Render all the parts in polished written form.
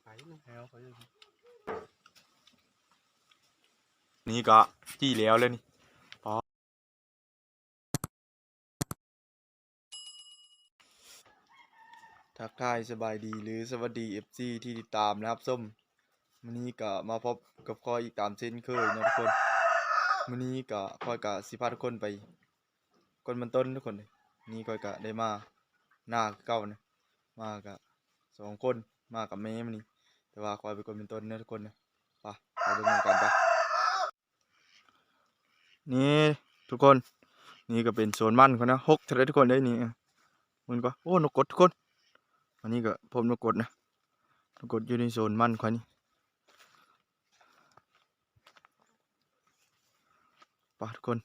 ไปนะนี่ก็จี้แล้วเลยนี่พอทักทายสบายดีหรือสวัสดี FC ที่ติดตามนะครับส้มวันนี้ก็มาพบกับคอยอีกตามเช่นเคยนะทุกคนวันนี้ก็คอยกับสิพาทุกคนไปก้นมันต้นทุกคนเลยนี่คอยก็ได้มาหน้าเก่านะมากับ2 คนมากับแม่มันนี่แต่ว่าคอยไปก้นมันต้นนะทุกคนนะไปดูกันไปนี่ทุกคนนี่ก็เป็นโซนมันเขานะ6เท่าไรทุกคนได้นี่มันก็โอ้นกกดทุกคนอันนี้ก็พบนกกดนะนกกดอยู่ในโซนมันเขานี่ทุกคน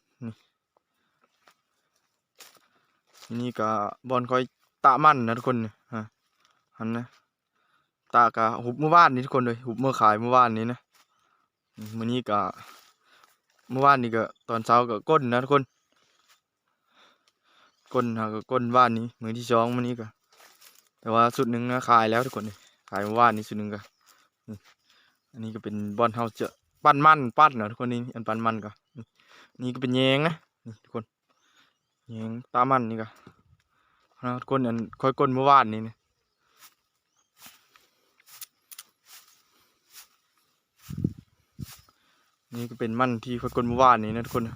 นี่ก็บอลคอยตะมันนะทุกคนเนี่ยหันนะตากะหุบเมื่อวานนี้ทุกคนเลยหุบเมื่อขายเมื่อวานนี้นะมื้อนี้ก็เมื่อวานนี้ก็ตอนเช้าก็ก้นนะทุกคนก้นก็ก้นว่านนี้มื้อที่2มื้อนี้ก็แต่ว่าสุดหนึ่งนะขายแล้วทุกคนเลยขายเมื่อวานนี้สุดหนึ่งก็อันนี้ก็เป็นบอลเฮาเจอปั้นมันปั้นนะทุกคนนี่อันปั้นมันก็นี่ก็เป็นแยงนะนี่ทุกคนแยงตามันนี่ก็ทุกคนอันค่อยก้นเมื่อวานนี้นะนี่ก็เป็นมันที่ค่อยก้นเมื่อวานนี้นะทุกคนนี่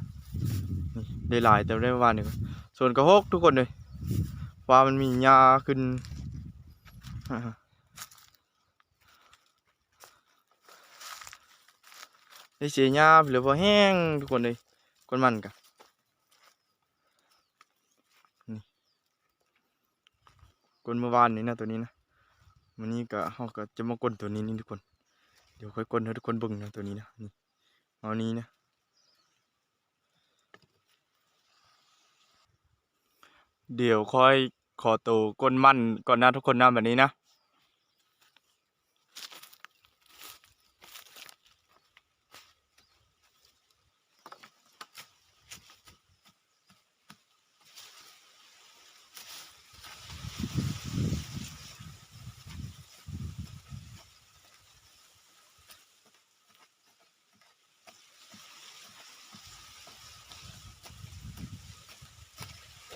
ได้หลายแต่ได้เมื่อวานนี้ส่วนกระหกทุกคนเลยว่ามันมีหญ้าขึ้นได้เสียหญ้าหรือว่าแห้งทุกคนเลยก้นมันกะนี่ก้นเมื่อวานนี้นะตัวนี้นะวันนี้ก็เขาก็จะมาก้นตัวนี้นี่ทุกคนเดี๋ยวค่อยก้นให้ทุกคนเบิ่งนะตัวนี้นะนี่เอานี้นะเดี๋ยวค่อยขอตัวก้นมันก่อนนะทุกคนนะแบบนี้นะ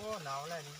โอ้หนาวเลยนี่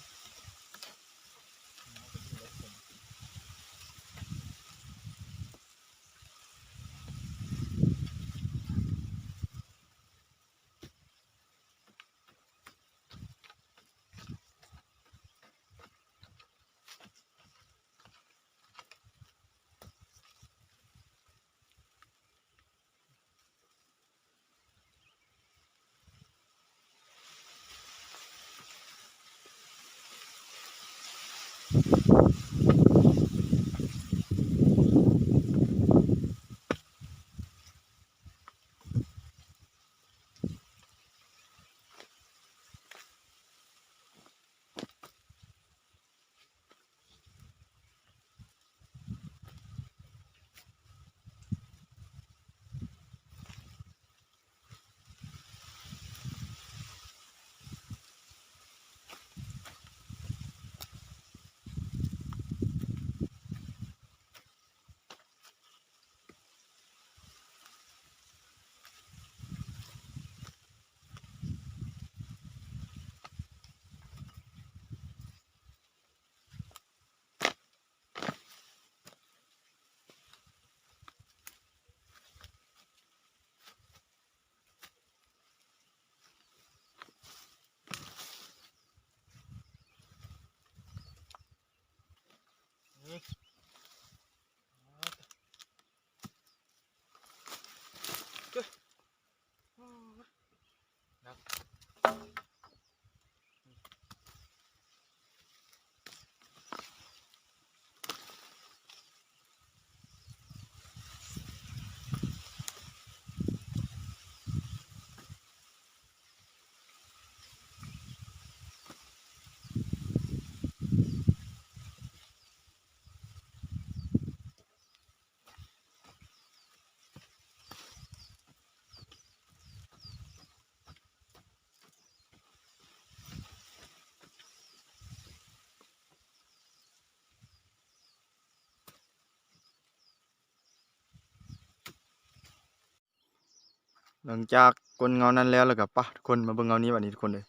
หลังจากกลเงานั้นแล้วก็ปะทุกคนมาเบิ่งเงานี้บัดนี้ทุกคนเลย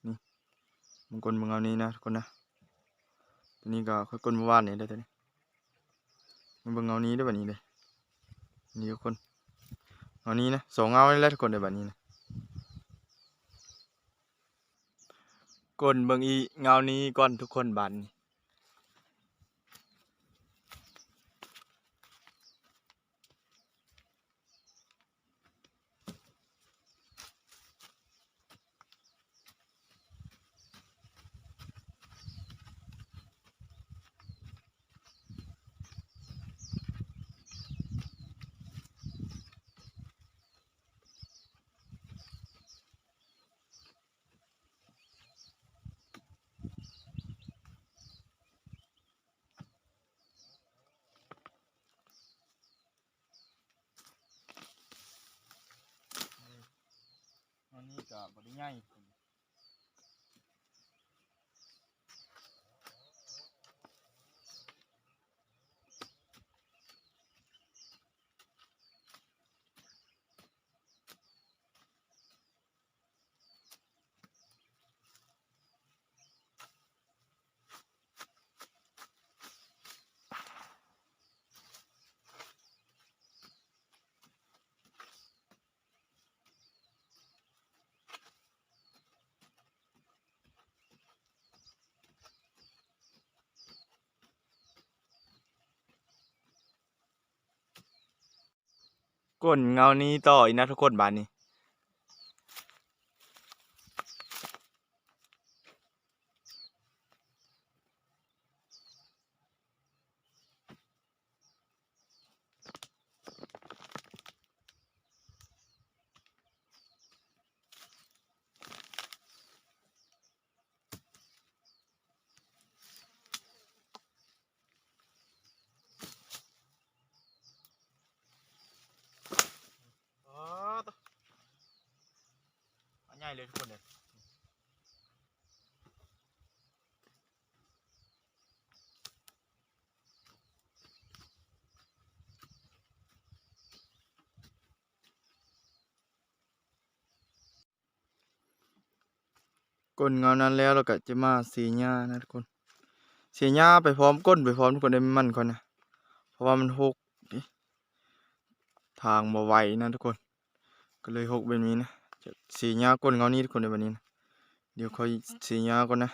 นี่มันกลเบิ่งเงานี้นะทุกคนนะตัวนี้ก็ค่อยกลเมื่อวานนี่ได้อตัวนี้มาเบิ่งเงานี้ได้อบัดนี้เลยนี่ทุกคนเงานี้นะสองเงานี่แหละทุกคนเลยบัดนี้นะกลเบิ่งอีเงานี้ก่อนทุกคนบัดนี้เงานี้ก็บ่ได้ใหญ่กลเงานี้ต่ออีกนะทุกคนบัดนี้ใหญ่เลยทุกคนเลยกลเงานั้นแล้วเราก็จะมาสีหญ้านะทุกคนสีหญ้าไปพร้อมก้นไปพร้อมทุกคนได้มันก่อนนะเพราะว่ามันหกดิทางบ่ไหวนะทุกคนก็เลยหกแบบนี้นะจะสีหญ้าก้นเงานี้ทุกคนในแบบนี้นะเดี๋ยวค่อยสีหญ้าก่อนนะ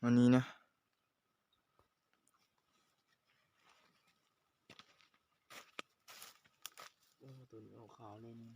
วันนี้นะตัวนี้ออกขาวเลยนี่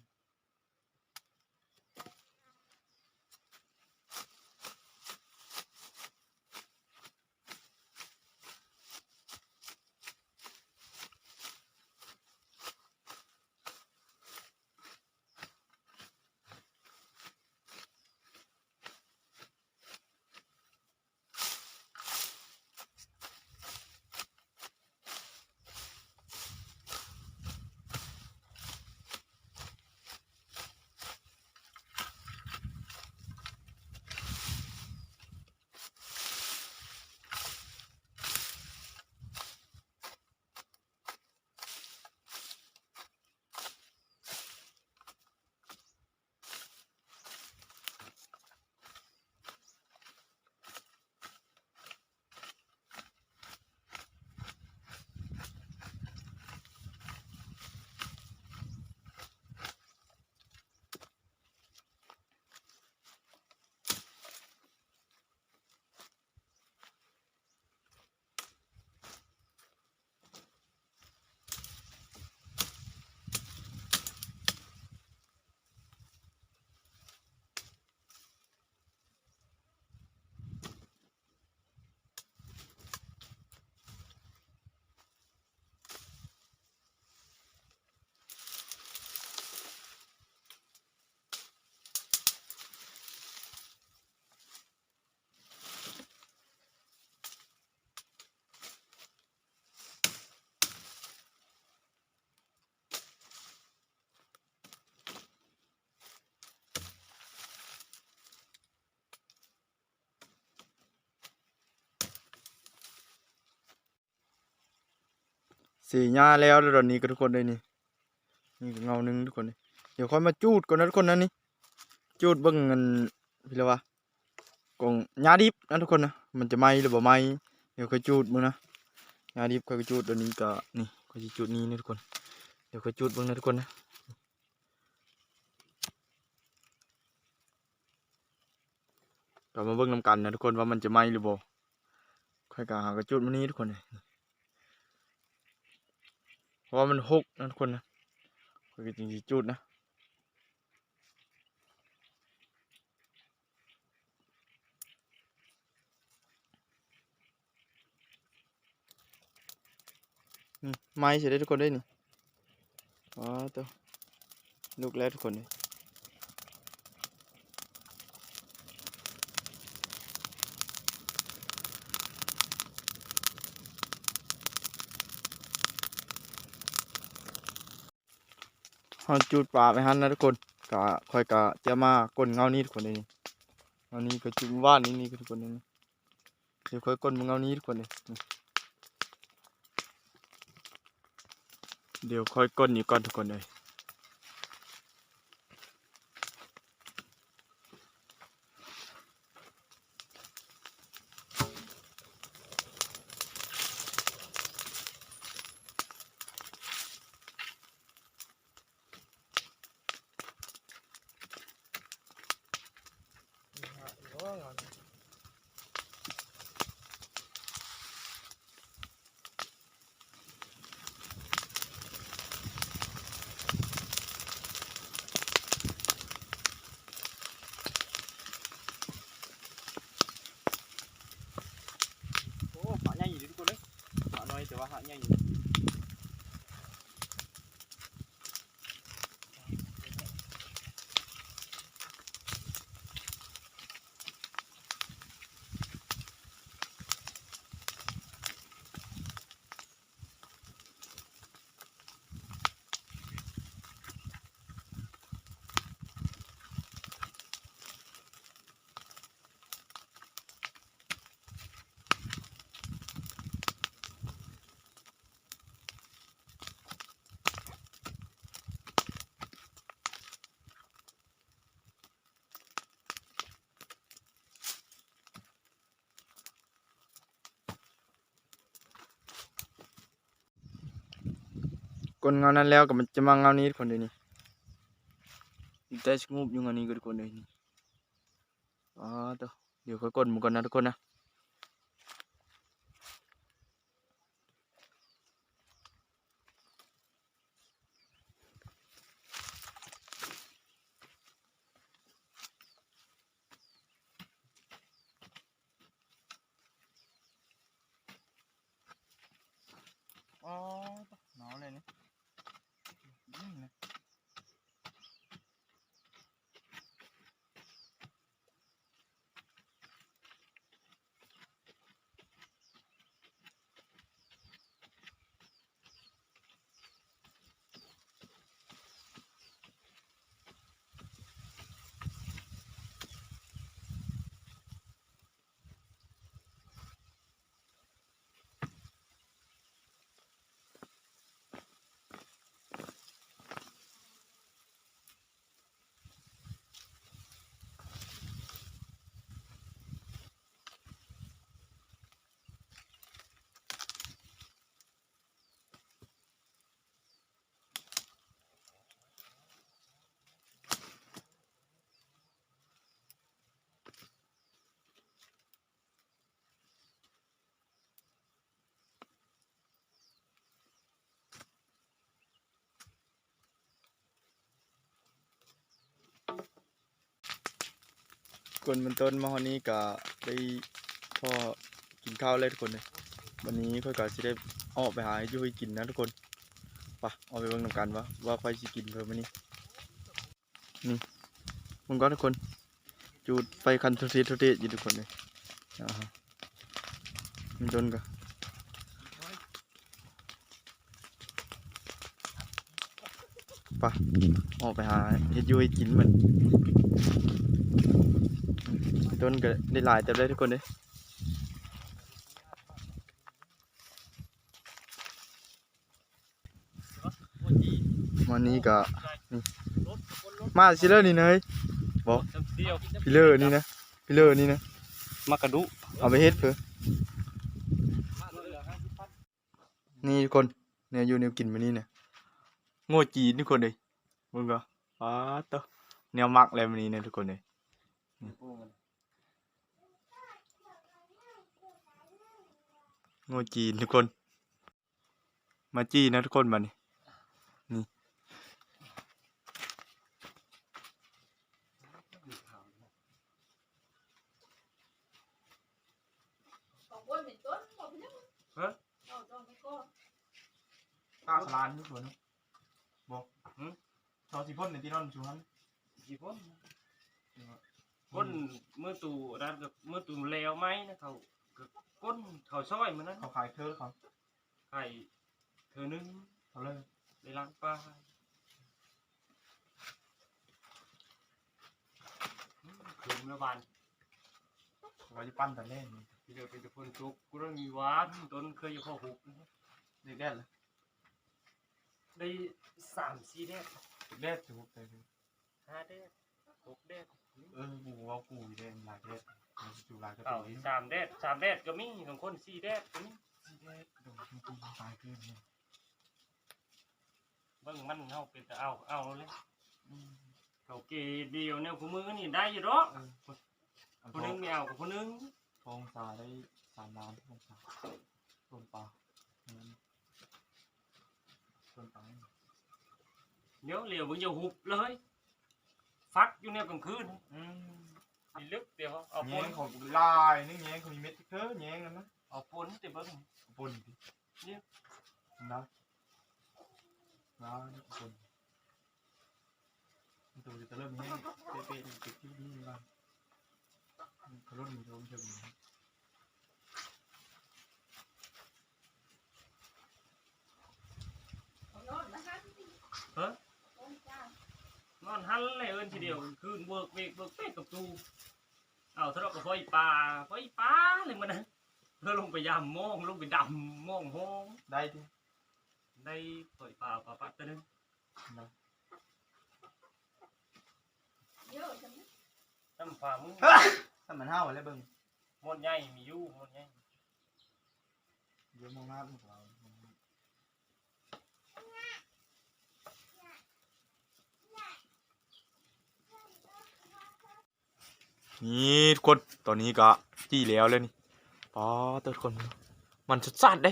สีหญ้าแล้วตอนนี้ก็ทุกคนเลยนี่นี่ก็เงาหนึงทุกคนเลย เดี๋ยวค่อยมาจูดก่อนนะทุกคนนะนี่จูดเบิ่งเงินพี่ละวะกงหญ้าดิบนะทุกคนนะมันจะไหมหรือบ่ไหมเดี๋ยวค่อยจูดมึงนะหญ้าดิบค่อยจูดตัวนี้ก็นี่ค่อยสิจูดนี้นะทุกคนเดี๋ยวค่อยจูดเบิ่งนะทุกคนนะก็มาเบิ่งนำกันนะทุกคนว่ามันจะไหมหรือบ่ค่อยก็หากระจูดมื้อนี้ทุกคนเลยเพราะว่ามันหกนะทุกคนนะค่อยก็จริงสิจูดนะนี่ไหมเสร็จได้ทุกคนได้นี่อ๋อตัวลูกแล้วทุกคนเลยเฮาจูดปลาไปหั่นนะทุกคนก็ค่อยก็จะมาก้นเงานี้ทุกคนเลยนี่เงานี้ก็จุ่มว่านนี่ทุกคนเลยนี่เดี๋ยวค่อยก้นมึงเงานี้ทุกคนเลยนี่เดี๋ยวค่อยก้นอีกก่อนทุกคนเลยโอ้หาใหญ่อยู่ทุกคนเลยหาน้อยแต่ว่าหาใหญ่อยู่ก้นเงานั้นแล้วก็มันจะมาเงานี้ทุกคนเลยนี่แต่สงบอยู่เงานี้ก็ทุกคนเลยนี่อ๋อตัวเดี๋ยวค่อยก้นมึงก่อนนะทุกคนนะอ๋อหนาวเลยนี่ก้นมันต้นมาวันนี้ก็ได้พ่อกินข้าวเลยทุกคนเลยวันนี้ค่อยก็สิได้ออกไปหาอยู่ให้กินนะทุกคนไปเอาไปเบิ่งนำกันว่าใครสิกินเพิ่มมื้อนี้นี่มึงก็ทุกคนจูดไฟคันทุเรศอยู่ทุกคนเลยมันต้นก็ไปออกไปหาเฮ็ดอยู่ให้กินมันต้นก็ได้หลายแต่ได้ทุกคนเลยวันนี้ก็นี่ มาสิเลอร์นี่นะเฮ้ยบอก เดียว พิเลอร์นี่นะพิเลอร์นี่นะ มากระดุ เอาไปเฮ็ดเพื่อนี่ทุกคนเนี่ยอยู่แนวกินมานี่เนี่ยโง่จีนทุกคนเลยมึงก็อ้าตัวแนวมักอะไรมานี่เนี่ยทุกคนเลยโง่จีนทุกคนมาจี้นะทุกคนมานี่นี่ ข้าวสลานทุกคนบอกชอสิพ่นในที่นอนชูฮัน กี่คนก้นเมื่อตู่ร้านกับเมื่อตู่แล้วไหมนะเขาก้นเขาซอยมันนั้น เขาขายเธอเขา ไข่เธอนึง เขาเลย ในร้านป้าคืนเมื่อวาน เขาจะปั้นแต่เล่น ที่เดียวเป็นคนจุกกูต้องมีวานต้นเคยอยู่ข้อหุบ เด็กแด่เลย ได้3-4 แดด เด็กแด่ถูกเลย 5 แดด6 แดด กูว่ากูเล่นหลายเด็ดจูหลายก็ เอา ตัวนี้ 3 แดดก็มีบางคน4 แดดก็มี เด็ดโดนกูตายเกินเนี่ย เบิ่งมันเฮาเป็นแต่เอาเลยเขาเกเดียวเนี่ยผู้มือนี่ได้อยู่ดอกคนนึงไม่เอากับคนนึง ทองสาได้3 ล้านทองสาต้นปลาต้นปลา เดี๋ยวเหลียวมึงจะหุบเลยฟักอยู่เนี่ยกลางคืนมีลึกเดี๋ยวเอาป แย้ น งของลายนี่แย้งเขามีเม็ดเธอแย้งกันนะ เอาปนแต่เบิ่ง ปนดิเนี่ยนะนะปนตัวจะเริ่มแห้งเป๊ะๆติดที่นี่บ้างเขาลดมีลมเชิง เฮ้ยนอนหันเลยทีเดียวคืนเบิกเวกเบิกเป๊กกับตูเอาทะเลาะกับพ่อปลาเลยมันนะเพื่อลงไปยามมองลงไปดำมองห้อง ได้ดิ ได้พ่อปลาปัดตัวนึงน้ำฟ้ามึง ถ้ามันห้าวอะไรเบิ่ง มดใหญ่มีอยู่มดใหญ่ เดี๋ยวมองหน้าพวกเรานี่ทุกคนตอนนี้ก็จี้แล้วเลยนี่ป๊อตัวทุกคนมันสัดๆเด้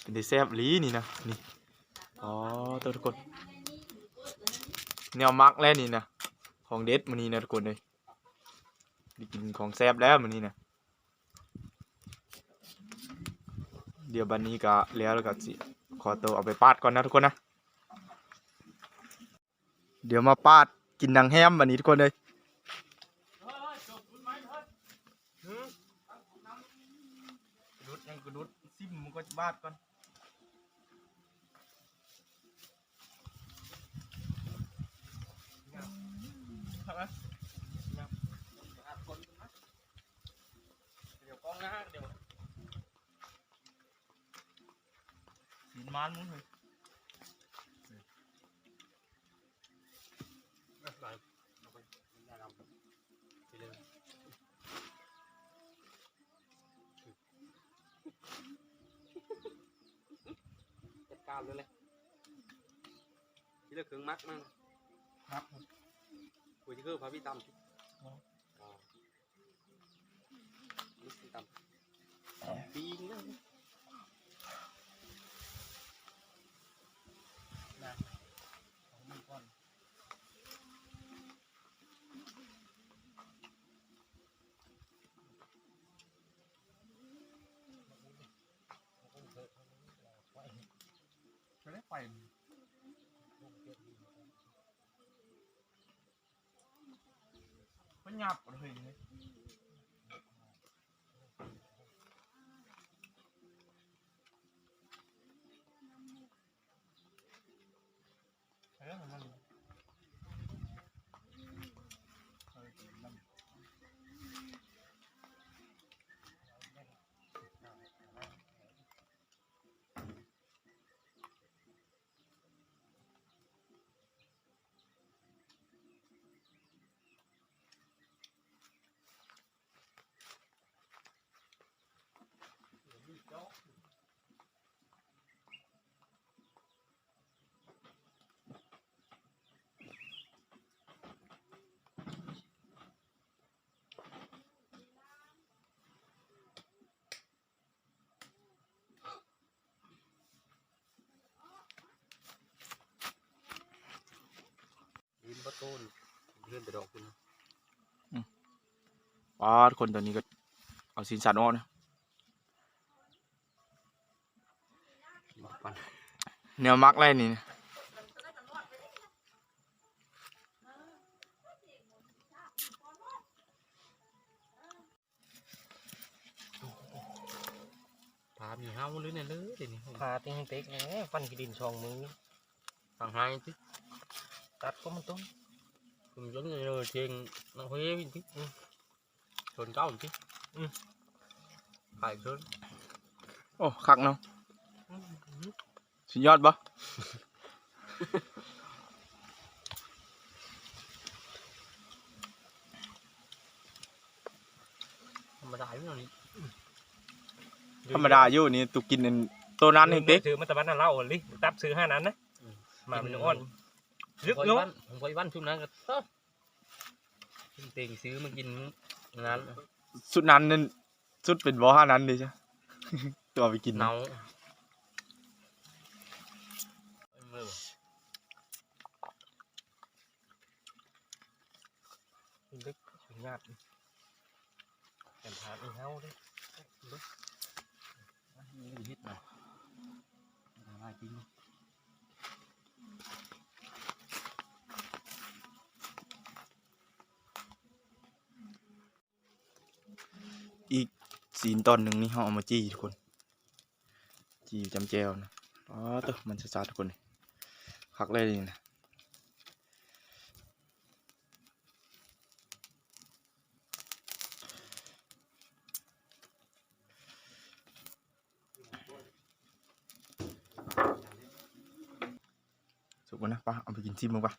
เป็นได้แซ่บลีนี่นะนี่อ๋อตัวทุกคนแนวมักแล้วนี่นะของเด็ดมันนี่นะทุกคนเลยได้กินของแซ่บแล้วมันนี่นะเดี๋ยวบันนี้ก็แล้วก็สิขอตัวเอาไปปาดก่อนนะทุกคนนะเดี๋ยวมาปาดกินดังแฮมบันนี้ทุกคนเลยดูดยังกูดูดซิมมันก็บาดก่อนเดี๋ยวกล้องหน้าเดี๋ยว สีมันมึงเลยจัดการเลยที่เลือกเครื่องมักมั่ง ครับ คุยที่คือพระพี่ตั้มนี่พี่ตั้มปีนเลยนะของมันก่อนจะได้ไฟมันหยาบเลยเนี่ย โต้นเลื่อนไปดอกคุณ ว้าทุกคนตอนนี้ก็เอาสินสันออกนะแนวมักไรนี่นะพามีห้าวลื้อเนี่ยลื้อเดี๋ยวนี้ พาติ้งเต็กแหน่ฟันกิดินช่องมือ ฝั่งไห้ที่ ตัดก็มันต้น ผมย้อนเลยเชียงน้องเฮ้ยที่ชนเก้าที่ขายชน โอ้คักเนาะสุดยอดปะ ธรรมดาอยู่นี่ ธรรมดาอยู่นี่ตุกกินตัวนั้นนี่เต็ก ซื้อมาตะวันนั่นเล่าลิตับซื้อ5นั้นนะมาเป็นอ้อนลึกเนาะ ผมไปบ้านชุดนั้นก็เต็งซื้อมากินนั้น สุดนั้นนั่นสุดเป็นบ่อนั้นดิใช่ ตัวไปกิน เนา ลึกสุดยอดแต่พาอีเฮาดิ นี่ฮิตนะอะไรจริง อีกซีนตอนหนึ่งนี่เขาเอามาจี้ทุกคนจี้จำแจวนะอ๋อตัวมันจะซาทุกคนคักเลยนี่นะสุกแล้วนะป้าเอาไปกินซิมมั้งป้า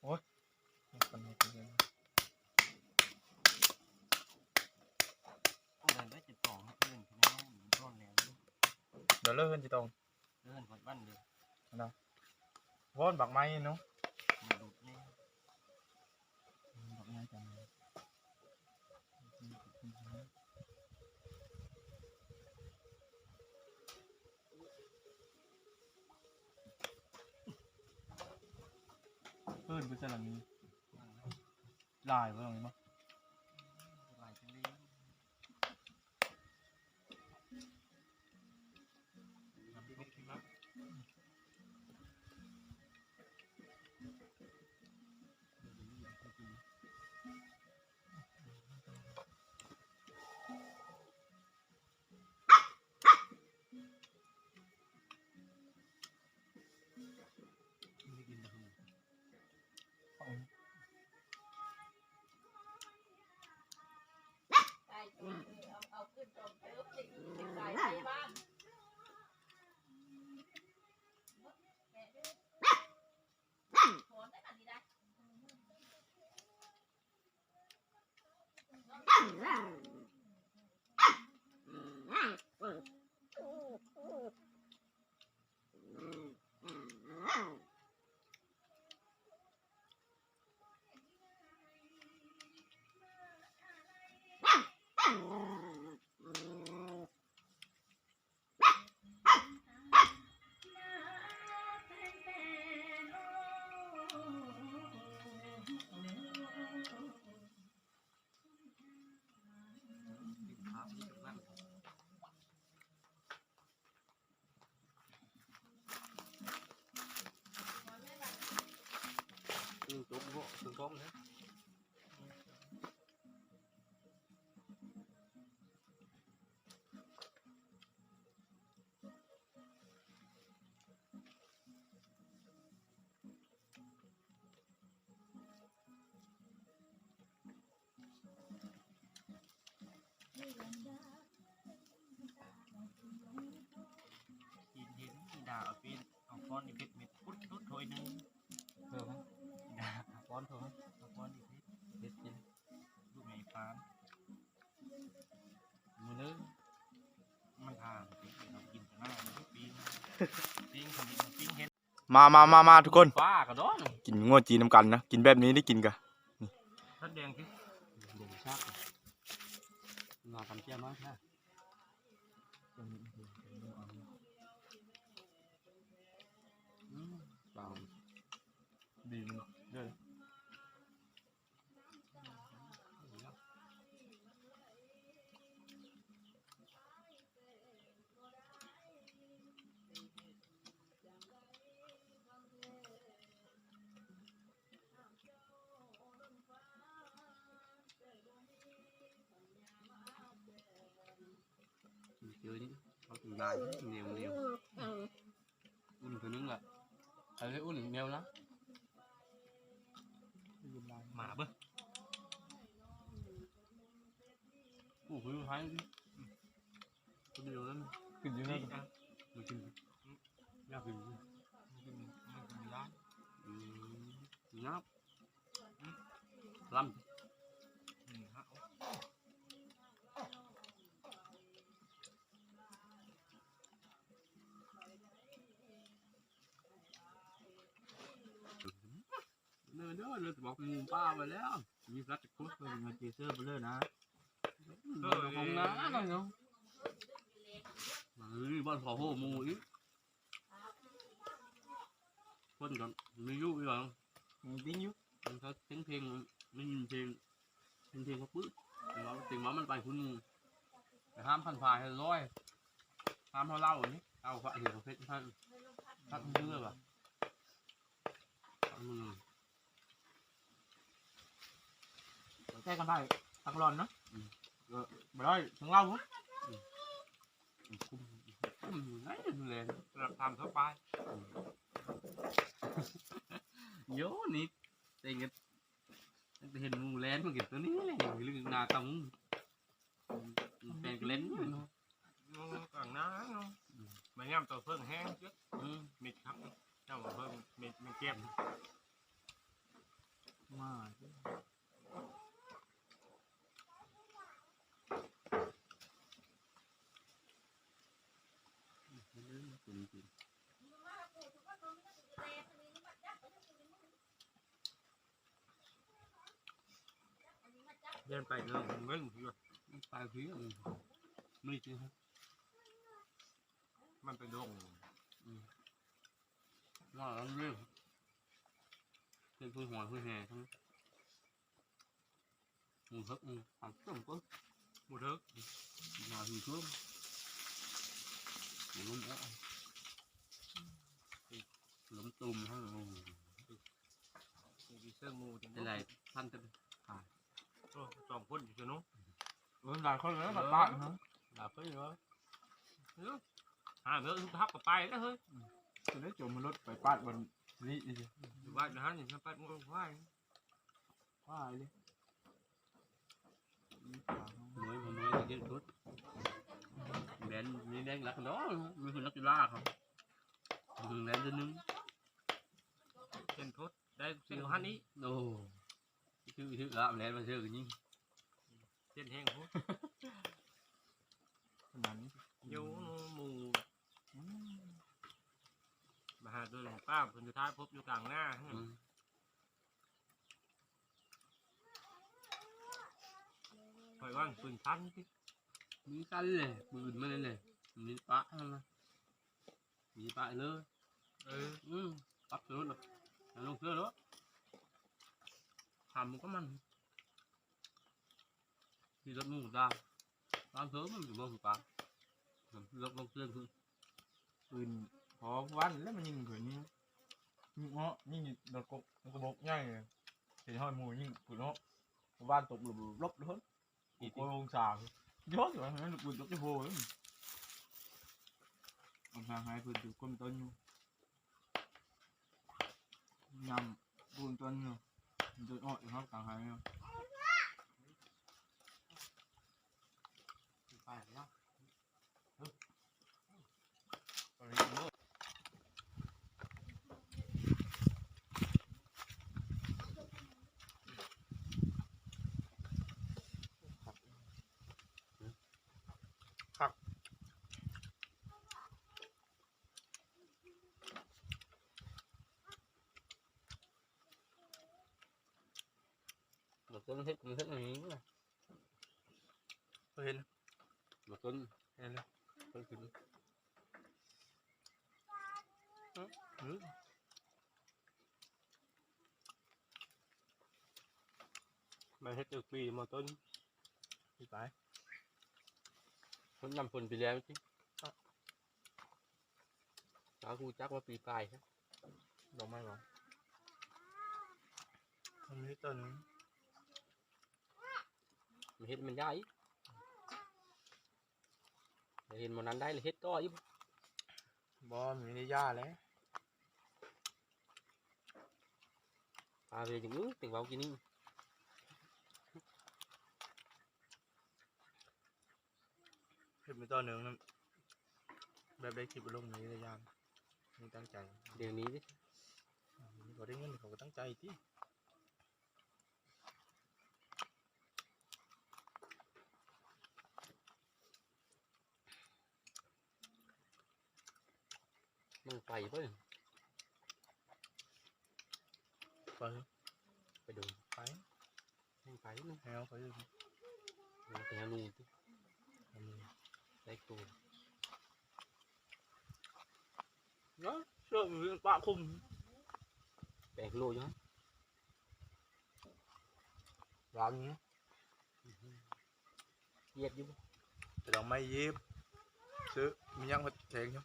โอ้ย เดินได้จิตต่อเพื่อนพี่น้องต้นแล้ว เดี๋ยวเลิกกันจิตรง เดินไปบ้านเดียว วอนบักไม้เนาะ ดูนี่ บักไม้จังเพิ่นเป็นสลังนี้ลายว่าอย่างนี้มั้ง หลายชนิด จุ๊บพวกจุ๊บก้มนะ กินเห็นด่าเอาปีนเอาก้อนอีเพชรเม็ดพุดพุดถอยนึงเพิ่มด่าเอาก้อนเพิ่มเอาก้อนอีเพชรกินลูกไหนฟานมือนึงมันทางเรากินแต่หน้ามันปีนปีนคนนี้ปีนเห็น มาทุกคน ฟ้ากระโดด กินงัวจีนน้ำกันนะกินแบบนี้ได้กินกะ ท่านแดงสิ เดี๋ยวชามาทำเชี่ยมั้งค่ะ เปล่าดีมันเด้อchơi đi có từng ngày nhiều nhiều un thứนึงอ่ะthấy un nhiều lắm หมาเบ้อ ủa cứ thấy đi có điều lắm กินอยู่นั่น mình chừng ra gần nháp lắm nơi đó nó bọc mùng ba vàoแล้วมีรัดคุดเลยมาเจเซอร์ไปเลยนะห้องน้ำนั่นเนาะบ้านขอโหมูอีกคนกันไม่ยุ่งอีกหรอ tiếngอยู่ มันเขาtiếngเพลงไม่ยินเพลงเพลงเขาปึ๊บเราติงว่ามันไปคุณมูแต่ห้ามพันพายให้ร้อยห้ามเขาเล่าอย่างนี้เอาฝาเหี่ยวเพชรท่านเชื่อป่ะแก้กันได้ตักร้อนเนาะบ่ได้ทั้งเล่ามั้ง คุ้มอยู่ไหนเลย เราทำเข้าไป โยนี่เต็งกันเห็นมูแลนมันเก็บตัวนี้เลยอย่างเรื่องนาตงเป็นเล่น กลางน้าเนาะมาย่ำตัวเพิ่งแห้งเยอะมิดครับเจ้าเพิ่งมิดมันเก็บ มา เดินไปเรื่องเงินอยู่ ไปphíaไม่chưa มันไปดง nó là riêng trên phương ngoài phương hè thôi mùi hấp ăn tôm có หมดเถอะ mà thì xuống lúm đó lúm tôm hay là มีเสื้องูจัง cái này thanh tên สองคนอยู่เนาะ หลายคนแล้วแบบบ้านเนาะ là cái gì đó หาเมื่อทุกทับกับไปแล้วเฮ้ย จะได้จมมันรถไปปาดบนนี่ดิ อยู่บ้านนะฮะนี่มันไปมันก็ไหว ว่าเลย mới là cái chút đèn đi đèn lắc đó mới phải lắc la không đèn trên nưng เป็นทศได้เส้นหันนี้ ồ thứ làm đèn mà chơi cái gì เส้นแห้งพุ ขนาดนี้ โยหมูมาหาตัวหลวงป้าคนสุดท้ายพบอยู่กลางหน้าคอยว่างปืนพันที่ มีกันเลยปืนมาเลยเลยมีปะนะมีปะเลยปักรถหรอกลงเสื้อรถทำก็มันที่รถมุ่งได้ตามเสื้อมันอยู่บนปะรถลงเสื้อคือ ปืนพอวันแล้วมันยิงเผื่อนี้ยิงเนาะยิงโดนกบมันก็บกง่ายเลยเห็นห้อยมูยิงปืนเนาะวันตกหลุมลบเลยอีกโกงสาเยอะอยู่นะปืนตกจะโผล่เลยเอาทางให้ปืนถูกก้มต้นอยู่ยำปืนต้นอยู่โดนอ้อยครับกลางหายเนาะ ไปแล้ว เ ต้นเฮ็ดมันเฮ็ดอย่างนี้นะ เห็น มาต้น เห็นเลย ต้นขึ้น มันเฮ็ดจากปีมาต้น พี่ไป คนนำผลไปแล้วจริงตากูจักว่าปีกายครับ ดอกไม้หรอมันมีต้น มันเฮ็ดมันได้เห็นมันนั้นได้เลยเฮ็ดต่ออีก บอมีในหญ้าแล้ว พาไปจังนู้นถึงvàoกินนี่ เห็นเป็นต้นหนึ่งนะแบบได้คลิปลงนี้ในหญ้านี่ตั้งใจ เดี๋ยวนี้ดิ เขาได้เงินเขาก็ตั้งใจที่ มันไปเพิ่น ไป ไปดู ไป มันไปมัน แฮวไปเลย ไปหาลุงที่ อันนี้ ได้ตัว เนาะเชื่อมือปะคุม แบกโลอยู่ฮะ ร้านนี้ เหยียดอยู่ แต่เราไม่เย็บซื้อมียังมาแทงใช่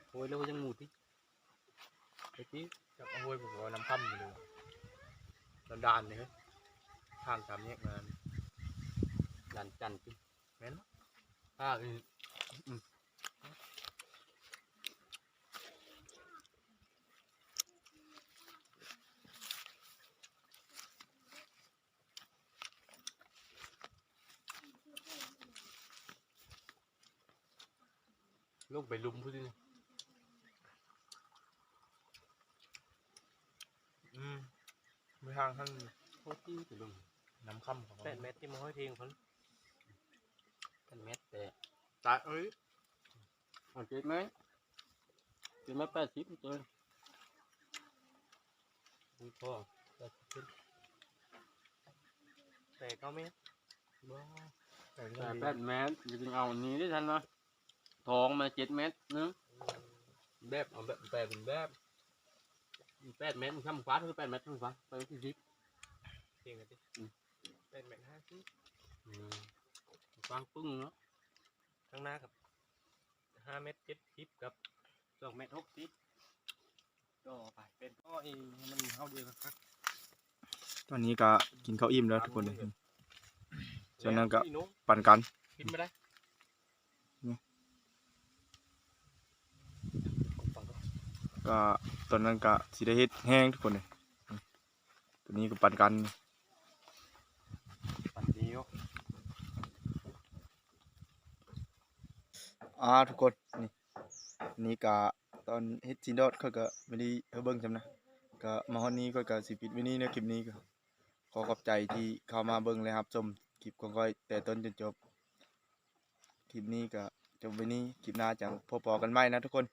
โอ้ยแล้วยังหมูที่ไอ้ที่ จับเอาไว้ผมเอาน้ำค่ำไปเลยด่านๆเลยทางตามแยกมา ดันจันที่ แม่น อ่าลงไปลุมพูดดิ มีทางท่าน โคตรที่ไปลุม น้ำค่ำของ 8 เมตรที่มาห้อยเทียงคน กันเม็ดแต่ ตายเอ้ย เจ็ดไหม80ตัวนี่พอ80 แต่ก็ไม่ บ้า แต่ แต่8 เมตรจะถึงเอาอันนี้ได้ทันวะทองมา7 เมตรนึงแบบเอาแบบเป็นแบบ8 เมตรข้ามฟ้าคือ8 เมตรข้ามฟ้าไปที่10 เทียงกันดิ8 เมตร ฟังปึ้งเนาะ ข้างหน้ากับ5 เมตร 70กับ2 เมตร 60ก็ไปเป็นก็เองมันเท่าเดียวครับ ตอนนี้ก็กินข้าวอิ่มแล้วทุกคนเลยฉะนั้นก็ปั่นกัน กินไม่ได้ ก็ตอนนั้นก็สิได้เฮ็ดแห้งทุกคนเลยตอนนี้ก็ปั่นกัน ปันเดียว ทุกคนนี่ก็ตอนเฮ็ดจีนดอดเขาก็ไม่ได้เฮาเบิ่งจำนะก็มาฮอดนี้ก็สิปิดไว้นี้ในคลิปนี้ก็ขอขอบใจที่เข้ามาเบิ่งเลยครับชมคลิปของก้อยแต่ต้นจนจบคลิปนี้ก็จบไว้นี้คลิปหน้าจังพบกันใหม่นะทุกคน